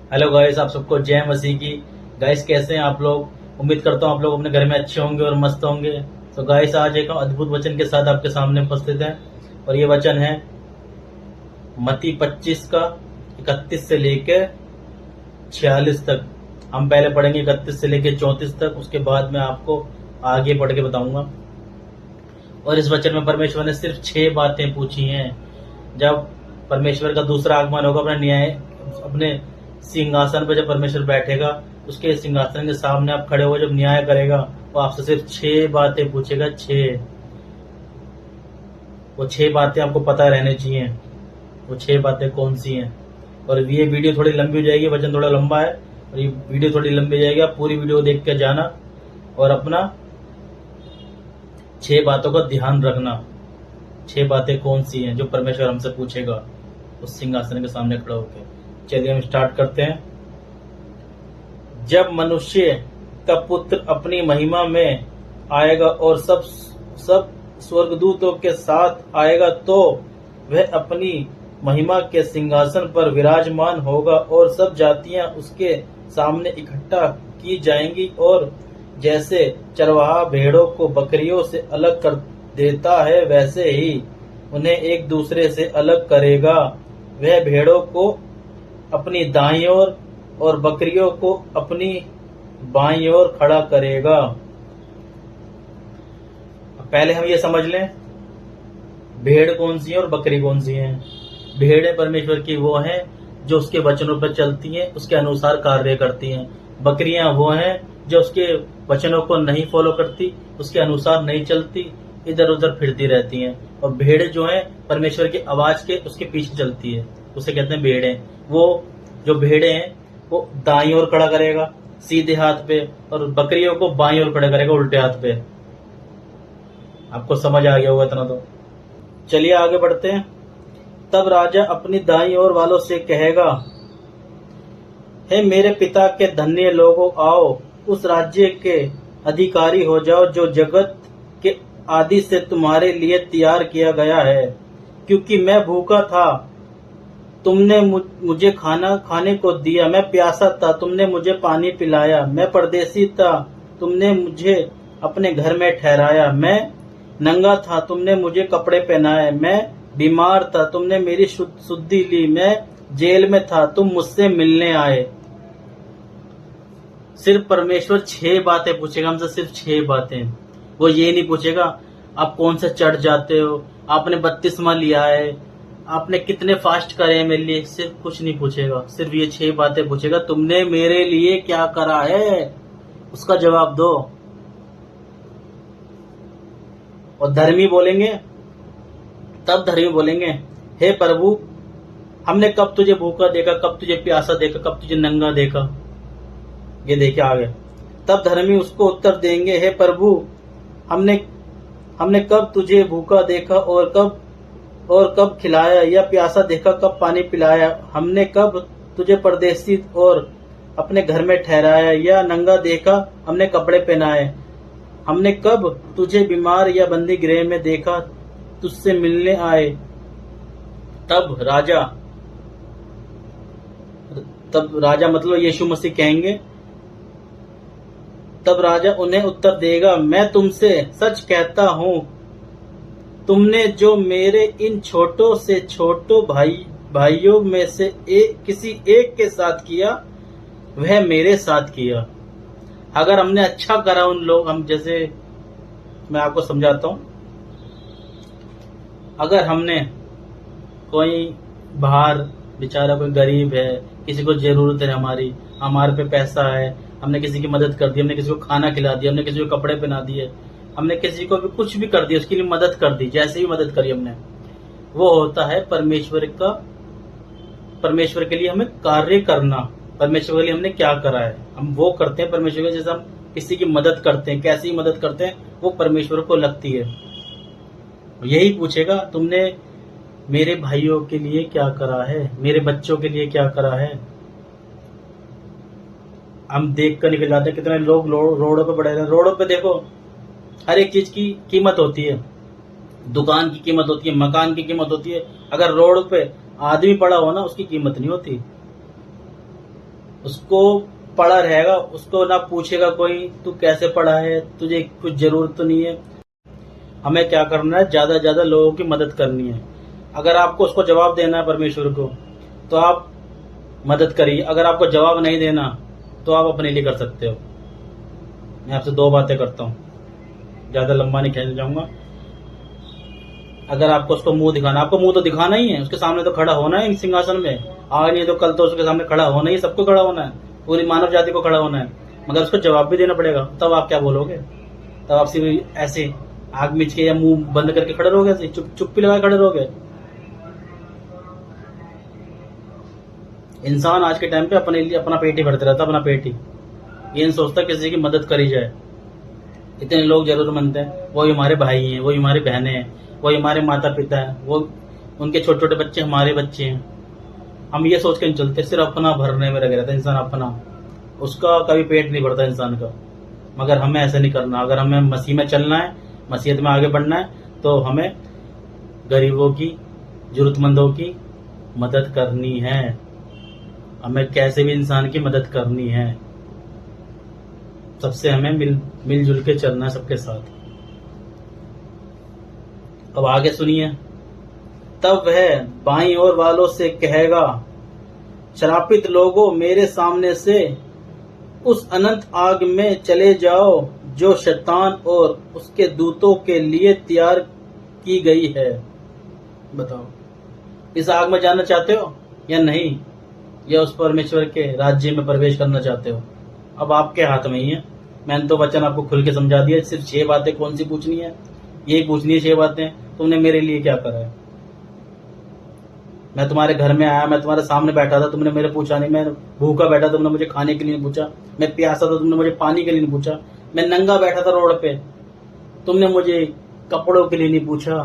Hello guys, आप सबको जय मसीह की। गाइस कैसे हैं आप लोग? उम्मीद करता हूँ आप लोग अपने घर में अच्छे होंगे और मस्त होंगे। तो गाइस आज एक अद्भुत वचन के साथ आपके सामने उपस्थित है और ये वचन है मत्ती 25 का 31 से लेकर 46 तक। हम पहले पढ़ेंगे 31 से लेकर 34 तक, उसके बाद मैं आपको आगे पढ़ के बताऊंगा। और इस वचन में परमेश्वर ने सिर्फ 6 बातें पूछी हैं। जब परमेश्वर का दूसरा आगमन होगा, अपने सिंहासन पर जब परमेश्वर बैठेगा, उसके सिंहासन के सामने आप खड़े हो, जब न्याय करेगा, वो आपसे सिर्फ 6 बातें पूछेगा। 6, वो 6 बातें आपको पता रहनी चाहिए। वो 6 बातें कौन सी हैं? और ये वीडियो थोड़ी लंबी हो जाएगी, वचन थोड़ा लंबा है और ये वीडियो थोड़ी लंबी हो जाएगी। आप पूरी वीडियो देख के जाना और अपना 6 बातों का ध्यान रखना। 6 बातें कौन सी हैं जो परमेश्वर हमसे पूछेगा उस सिंहासन के सामने खड़ा होकर। चलिए हम स्टार्ट करते हैं। जब मनुष्य का पुत्र अपनी महिमा में आएगा और सब स्वर्गदूतों के साथ आएगा, तो वह अपनी महिमा के सिंहासन पर विराजमान होगा और सब जातियां उसके सामने इकट्ठा की जाएंगी। और जैसे चरवाहा भेड़ों को बकरियों से अलग कर देता है, वैसे ही उन्हें एक दूसरे से अलग करेगा। वह भेड़ों को अपनी दाईं ओर और बकरियों को अपनी बाईं ओर खड़ा करेगा। पहले हम ये समझ लें, भेड़ कौन सी है और बकरी कौन सी है। भेड़ें परमेश्वर की वो हैं जो उसके वचनों पर चलती हैं, उसके अनुसार कार्य करती हैं। बकरियां वो हैं जो उसके वचनों को नहीं फॉलो करती, उसके अनुसार नहीं चलती, इधर उधर फिरती रहती हैं। और भेड़ जो है परमेश्वर की आवाज के उसके पीछे चलती है, उसे कहते हैं भेड़ें। वो जो भेड़े हैं वो दाईं ओर खड़ा करेगा सीधे हाथ पे, और बकरियों को बाईं ओर खड़ा करेगा उल्टे हाथ पे। आपको समझ आ गया होगा इतना तो। चलिए आगे बढ़ते हैं। तब राजा अपनी दाईं ओर वालों से कहेगा, हे मेरे पिता के धन्य लोगों, आओ उस राज्य के अधिकारी हो जाओ जो जगत के आदि से तुम्हारे लिए तैयार किया गया है। क्योंकि मैं भूखा था, तुमने मुझे खाना खाने को दिया। मैं प्यासा था, तुमने मुझे पानी पिलाया। मैं परदेसी था, तुमने मुझे अपने घर में ठहराया। मैं नंगा था, तुमने मुझे कपड़े पहनाए। मैं बीमार था, तुमने मेरी सुधि ली। मैं जेल में था, तुम मुझसे मिलने आए। सिर्फ परमेश्वर 6 बातें पूछेगा हमसे, सिर्फ 6 बातें। वो ये नहीं पूछेगा आप कौन से चढ़ जाते हो, आपने बपतिस्मा लिया है, आपने कितने फास्ट करे हैं मेरे लिए। सिर्फ कुछ नहीं पूछेगा, सिर्फ ये 6 बातें पूछेगा। तुमने मेरे लिए क्या करा है, उसका जवाब दो। और धर्मी बोलेंगे, तब धर्मी बोलेंगे, हे प्रभु, हमने कब तुझे भूखा देखा, कब तुझे प्यासा देखा, कब तुझे नंगा देखा। ये देखे आगे। तब धर्मी उसको उत्तर देंगे, हे प्रभु, हमने कब तुझे भूखा देखा और कब खिलाया, या प्यासा देखा कब पानी पिलाया। हमने कब तुझे परदेसी और अपने घर में ठहराया, या नंगा देखा हमने कपड़े पहनाए। हमने कब तुझे बीमार या बंदी गृह में देखा, तुझसे मिलने आए। तब राजा मतलब यीशु मसीह कहेंगे, तब राजा उन्हें उत्तर देगा, मैं तुमसे सच कहता हूं, तुमने जो मेरे इन छोटों से छोटों भाइयों में से किसी एक के साथ किया, वह मेरे साथ किया। अगर हमने अच्छा करा हम जैसे मैं आपको समझाता हूं, अगर हमने कोई बाहर बेचारा कोई गरीब है, किसी को जरूरत है, हमारे पे पैसा है, हमने किसी की मदद कर दी, हमने किसी को खाना खिला दिया, हमने किसी को कपड़े पहना दिए, हमने किसी को भी कुछ भी कर दिया, उसके लिए मदद कर दी, जैसे भी मदद करी हमने, वो होता है परमेश्वर के लिए हमें कार्य करना। परमेश्वर के लिए हमने क्या करा है, हम वो करते हैं परमेश्वर के। जैसे हम किसी की मदद करते हैं, कैसी मदद करते हैं, वो परमेश्वर को लगती है। यही पूछेगा, तुमने मेरे भाइयों के लिए क्या करा है, मेरे बच्चों के लिए क्या करा है। हम देख कर निकल जाते हैं, कितने लोग रोडों पे पड़े हैं। रोडों पे देखो, हर एक चीज की कीमत होती है, दुकान की कीमत होती है, मकान की कीमत होती है। अगर रोड पे आदमी पड़ा हो ना, उसकी कीमत नहीं होती। उसको पढ़ा रहेगा, उसको ना पूछेगा कोई तू कैसे पढ़ा है, तुझे कुछ जरूरत तो नहीं है। हमें क्या करना है, ज्यादा से ज्यादा लोगों की मदद करनी है। अगर आपको उसको जवाब देना है परमेश्वर को, तो आप मदद करिए। अगर आपको जवाब नहीं देना तो आप अपने लिए कर सकते हो। मैं आपसे 2 बातें करता हूँ, ज्यादा लंबा नहीं खींचना चाहूंगा। अगर आपको उसको मुंह दिखाना, आपको मुंह तो दिखाना ही है, उसके सामने तो खड़ा होना है सिंहासन में। आज नहीं तो कल तो उसके सामने खड़ा होना ही, सबको खड़ा होना है, पूरी मानव जाति को खड़ा होना है। मगर उसको जवाब भी देना पड़ेगा। तब आप क्या बोलोगे? तब आप सिर्फ ऐसे आग मिच के या मुंह बंद करके खड़े रहोगे, ऐसे चुप्पी लगा खड़े रहोगे? इंसान आज के टाइम पे अपने लिए अपना पेट ही भरते रहता, अपना पेट ही। ये नहीं सोचता किसी की मदद करी जाए। इतने लोग जरूरतमंद हैं, वो हमारे भाई हैं, वो हमारी बहनें हैं, वो हमारे माता पिता हैं, वो उनके छोटे छोटे बच्चे हमारे बच्चे हैं। हम ये सोच के नहीं चलते, सिर्फ अपना भरने में लगे रहता है इंसान, अपना। उसका कभी पेट नहीं भरता इंसान का। मगर हमें ऐसा नहीं करना। अगर हमें मसीह में चलना है, मसीहत में आगे बढ़ना है, तो हमें गरीबों की, जरूरतमंदों की मदद करनी है। हमें कैसे भी इंसान की मदद करनी है। सबसे हमें मिलजुल के चलना है, सबके साथ। अब आगे सुनिए। तब वह बाईं ओर वालों से कहेगा, श्रापित लोगों, मेरे सामने से उस अनंत आग में चले जाओ जो शैतान और उसके दूतों के लिए तैयार की गई है। बताओ, इस आग में जाना चाहते हो या नहीं? या उस परमेश्वर के राज्य में प्रवेश करना चाहते हो? अब आपके हाथ में ही है। मैंने तो वचन आपको खुल के समझा दिया। सिर्फ 6 बातें कौन सी पूछनी है? यही पूछनी है 6 बातें। तुमने मेरे लिए क्या करा है? मैं तुम्हारे घर में आया, मैं तुम्हारे सामने बैठा था, तुमने मेरे पूछा नहीं। मैं भूखा बैठा, तुमने मुझे खाने के लिए नहीं पूछा। मैं प्यासा था, तुमने मुझे पानी के लिए नहीं पूछा। मैं नंगा बैठा था रोड पे, तुमने मुझे कपड़ों के लिए नहीं पूछा।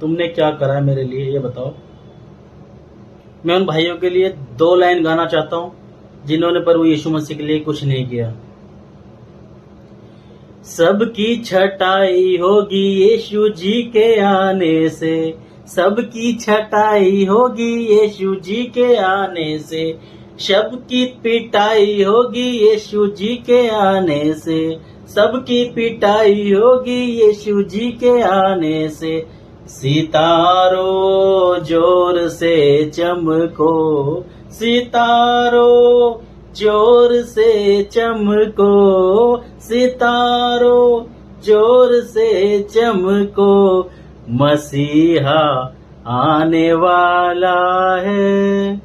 तुमने क्या करा है मेरे लिए, ये बताओ। मैं उन भाइयों के लिए 2 लाइन गाना चाहता हूं जिन्होंने प्रभु यीशु मसीह के लिए कुछ नहीं किया। सबकी छटाई होगी यीशु जी के आने से, सबकी छटाई होगी यीशु जी के आने से, सबकी पिटाई होगी यीशु जी के आने से, सबकी पिटाई होगी यीशु जी के आने से। सितारों जोर से चमको, सितारों जोर से चमको, सितारों जोर से चमको, मसीहा आने वाला है।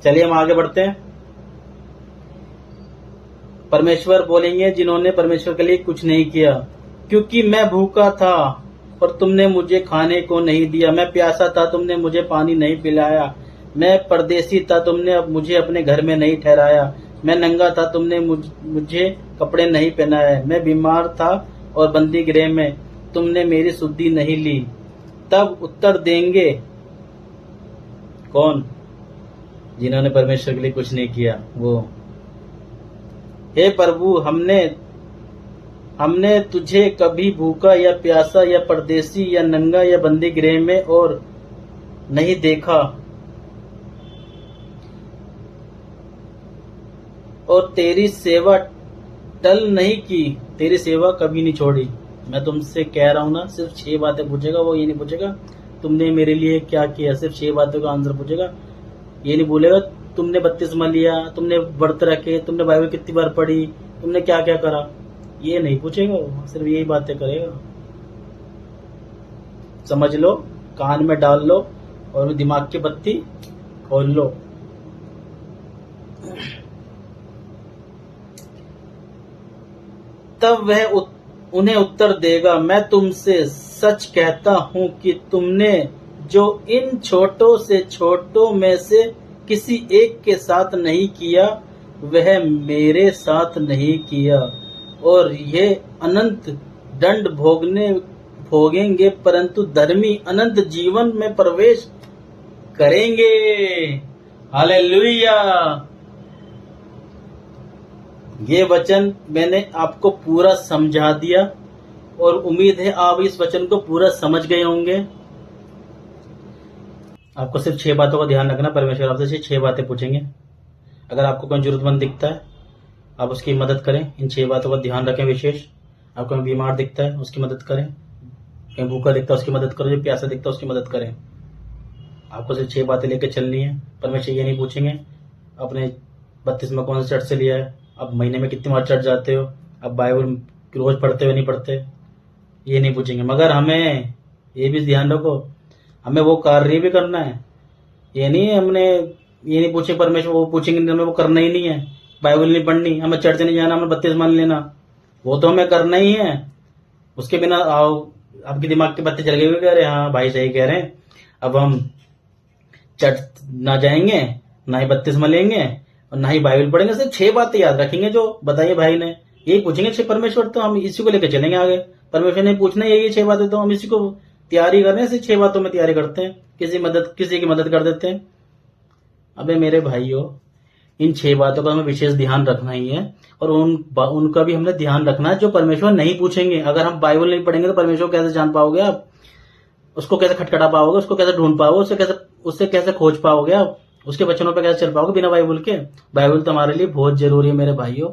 चलिए हम आगे बढ़ते हैं। परमेश्वर बोलेंगे जिन्होंने परमेश्वर के लिए कुछ नहीं किया। क्योंकि मैं भूखा था और तुमने मुझे खाने को नहीं दिया, मैं प्यासा था, तुमने मुझे पानी नहीं पिलाया, मैं परदेसी था, तुमने मुझे अपने घर में नहीं ठहराया, मैं नंगा था, तुमने मुझे कपड़े नहीं पहनाए, मैं बीमार था और बंदी गृह में, तुमने मेरी सुधि नहीं ली। तब उत्तर देंगे कौन? जिन्होंने परमेश्वर के लिए कुछ नहीं किया वो। हे प्रभु, हमने तुझे कभी भूखा या प्यासा या परदेसी या नंगा या बंदी गृह में और नहीं देखा, और तेरी सेवा टल नहीं की, तेरी सेवा कभी नहीं छोड़ी। मैं तुमसे कह रहा हूं ना, सिर्फ 6 बातें पूछेगा वो। ये नहीं पूछेगा तुमने मेरे लिए क्या किया, सिर्फ 6 बातों का आंसर पूछेगा। ये नहीं बोलेगा तुमने बपतिस्मा लिया, तुमने व्रत रखे, तुमने बाइबल कितनी बार पढ़ी, तुमने क्या क्या करा। ये नहीं पूछेगा वो, सिर्फ यही बातें करेगा। समझ लो, कान में डाल लो और दिमाग की बत्ती खोल लो। तब वह उन्हें उत्तर देगा, मैं तुमसे सच कहता हूं कि तुमने जो इन छोटों से छोटों में से किसी एक के साथ नहीं किया, वह मेरे साथ नहीं किया। और ये अनंत दंड भोगेंगे, परंतु धर्मी अनंत जीवन में प्रवेश करेंगे। हालेलुया। ये वचन मैंने आपको पूरा समझा दिया और उम्मीद है आप इस वचन को पूरा समझ गए होंगे। आपको सिर्फ 6 बातों का ध्यान रखना। परमेश्वर आपसे सिर्फ 6 बातें पूछेंगे। अगर आपको कोई जरूरतमंद दिखता है आप उसकी मदद करें। इन 6 बातों का ध्यान रखें विशेष। आपको कोई बीमार दिखता है उसकी मदद करें। कहीं भूखा दिखता है उसकी मदद करें। जो प्यासा दिखता है उसकी मदद करें। आपको सिर्फ 6 बातें लेकर चलनी है। परमेश्वर ये नहीं पूछेंगे अपने 32 में कौन सा चर्च से लिया है, अब महीने में कितनी बार चर्च जाते हो, अब बाइबल रोज पढ़ते हो नहीं पढ़ते, ये नहीं पूछेंगे। मगर हमें ये भी ध्यान रखो, हमें वो कार्य भी करना है। ये नहीं हमने ये नहीं पूछे परमेश्वर, वो पूछेंगे हमें वो करना ही नहीं है। बाइबल नहीं पढ़नी, हमें चर्च नहीं जाना, हमें 32 मान लेना, वो तो हमें करना ही है। उसके बिना आओ आपके दिमाग के बत्ती चल गए, कह रहे हाँ भाई सही कह रहे हैं, अब हम चर्च ना जाएंगे, ना ही 32 मलेंगे और ना ही बाइबल पढ़ेंगे, सिर्फ 6 बातें याद रखेंगे जो बताइए भाई ने, यही पूछेंगे 6 परमेश्वर, तो हम इसी को लेकर चलेंगे आगे। परमेश्वर ने पूछना यही 6 बातें, तो हम इसी को तैयारी कर रहे हैं, सिर्फ 6 बातों में तैयारी करते हैं, किसी की मदद कर देते हैं। अबे मेरे भाइयों, इन 6 बातों का हमें विशेष ध्यान रखना ही है और उनका भी हमने ध्यान रखना है जो परमेश्वर नहीं पूछेंगे। अगर हम बाइबल नहीं पढ़ेंगे तो परमेश्वर को कैसे जान पाओगे आप, उसको कैसे खटखटा पाओगे, उसको कैसे ढूंढ पाओगे, उससे कैसे खोज पाओगे आप, उसके वचनों पर कैसे चल पाओगे बिना बाइबल के। बाइबल तो हमारे लिए बहुत जरूरी है मेरे भाइयों।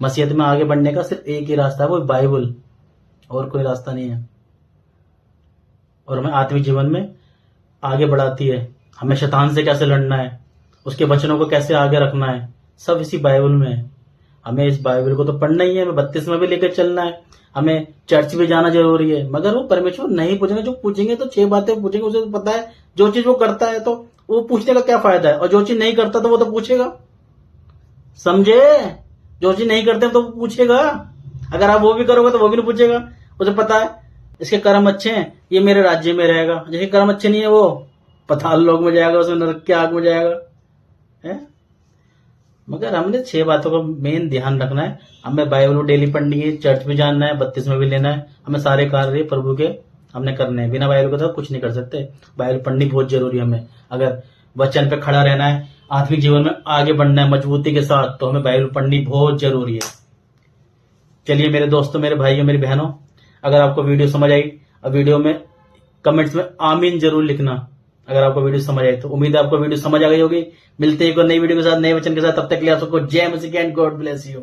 मसीहत में आगे बढ़ने का सिर्फ एक ही रास्ता है, वो बाइबल, और कोई रास्ता नहीं है। और हमें आत्मिक जीवन में आगे बढ़ाती है। हमें शैतान से कैसे लड़ना है, उसके वचनों को कैसे आगे रखना है, सब इसी बाइबल में है। हमें इस बाइबल को तो पढ़ना ही है, हमें 32 में भी लेकर चलना है, हमें चर्च भी जाना जरूरी है। मगर वो परमेश्वर नहीं पूछेंगे, जो पूछेंगे तो 6 बातें पूछेंगे। उसे तो पता है जो चीज वो करता है तो वो पूछने का क्या फायदा है, और जो चीज नहीं करता तो वो तो पूछेगा, समझे। जो चीज नहीं करते तो वो पूछेगा। अगर आप वो भी करोगे तो वो भी नहीं पूछेगा, उसे पता है इसके कर्म अच्छे हैं, ये मेरे राज्य में रहेगा, जिसके कर्म अच्छे नहीं है वो पताल लोक में जाएगा, उसमें नरक की आग में जाएगा है। मगर हमने 6 बातों का मेन ध्यान रखना है। हमें बाइबल डेली पढ़नी है, चर्च भी जानना है, 32 में भी लेना है, हमें सारे कार्य प्रभु के हमने करने हैं। बिना बाइबल के तो कुछ नहीं कर सकते। बाइबल पढ़नी बहुत जरूरी है हमें। अगर वचन पे खड़ा रहना है, आत्मिक जीवन में आगे बढ़ना है मजबूती के साथ, तो हमें बाइबल पढ़नी बहुत जरूरी है। चलिए मेरे दोस्तों, मेरे भाइयों, मेरी बहनों, अगर आपको वीडियो समझ आई, अब वीडियो में कमेंट्स में आमीन जरूर लिखना अगर आपको वीडियो समझ आई तो। उम्मीद है आपको वीडियो समझ आ गई होगी। मिलते हैं एक और नई वीडियो के साथ, नए वचन के साथ। तब तक के लिए आप सबको जय मसीह एंड गॉड ब्लेस यू।